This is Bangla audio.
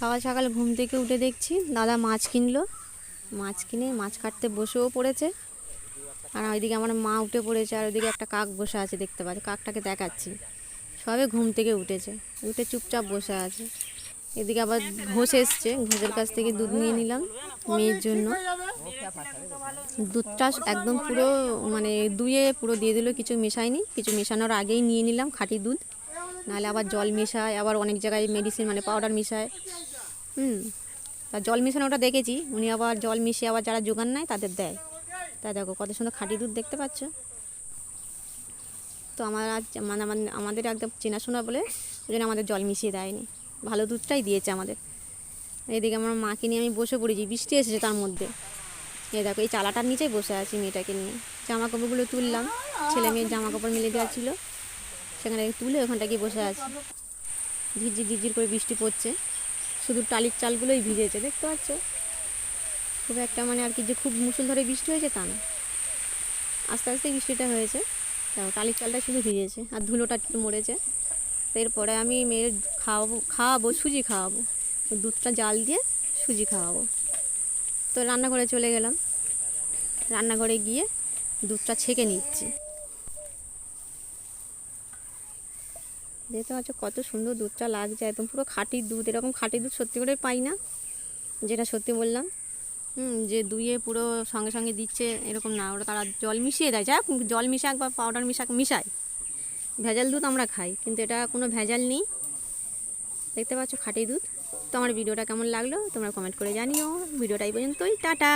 সকাল সকাল ঘুম থেকে উঠে দেখছি দাদা মাছ কিনলো, মাছ কিনে মাছ কাটতে বসেও পড়েছে। আর ওইদিকে আমার মা উঠে পড়েছে, আর ওইদিকে একটা কাক বসে আছে, দেখতে পাচ্ছি, কাকটাকে দেখাচ্ছি। সবে ঘুম থেকে উঠেছে, উঠে চুপচাপ বসে আছে। এদিকে আবার ঘোষ এসছে, ঘোষের কাছ থেকে দুধ নিয়ে নিলাম মেয়ের জন্য। দুধটা একদম পুরো মানে দুয়ে পুরো দিয়ে দিল, কিছু মেশায়নি। কিছু মেশানোর আগেই নিয়ে নিলাম খাঁটি দুধ, নাহলে আবার জল মেশায়, আবার অনেক জায়গায় মেডিসিন মানে পাউডার মেশায়। তা জল মেশানোটা দেখেছি, উনি আবার জল মিশিয়ে আবার যারা জোগান নেয় তাদের দেয়। তাই দেখো কত সুন্দর খাঁটি দুধ, দেখতে পাচ্ছ। তো আমার আজ মানে আমাদের একদম চেনাশোনা বলে ওই জন্য আমাদের জল মিশিয়ে দেয়নি, ভালো দুধটাই দিয়েছে আমাদের। এদিকে আমার মাকে নিয়ে আমি বসে পড়েছি, বৃষ্টি এসেছে তার মধ্যে। দেখো এই চালাটার নিচেই বসে আছি মেয়েটাকে নিয়ে। জামা কাপড়গুলো তুললাম, ছেলে মেয়ের জামা কাপড় মেলে দেওয়া ছিল, সেখানে তুলে ওখানটা গিয়ে বসে আছি। ঝিরঝির ঝিরঝির করে বৃষ্টি পড়ছে, শুধু টালির চালগুলোই ভিজেছে, দেখতে পাচ্ছ। খুব একটা মানে আর কি যে খুব মুষলধারে বৃষ্টি হয়েছে তা না, আস্তে আস্তে বৃষ্টিটা হয়েছে। টালির চালটা শুধু ভিজেছে আর ধুলোটা একটু মরেছে। তো এরপরে আমি মেয়ের খাওয়াবো সুজি খাওয়াবো, দুধটা জাল দিয়ে সুজি খাওয়াবো। তো রান্নাঘরে চলে গেলাম, রান্নাঘরে গিয়ে দুধটা ছেঁকে নিচ্ছি। দেখতে পাচ্ছ কত সুন্দর দুধটা লাগছে, একদম পুরো খাঁটি দুধ। এরকম খাঁটি দুধ সত্যি করে পাই না, যেটা সত্যি বললাম। যে দুইয়ে পুরো সঙ্গে সঙ্গে দিচ্ছে এরকম না, ওরা তারা জল মিশিয়ে দেয়। যাই হোক, জল মিশাক বা পাউডার মিশায়, ভেজাল দুধ আমরা খাই, কিন্তু এটা কোনো ভেজাল নেই। দেখতে পাচ্ছ খাঁটি দুধ। তো আমার ভিডিওটা কেমন লাগলো তোমরা কমেন্ট করে জানিও। ভিডিওটা এই পর্যন্তই, টাটা।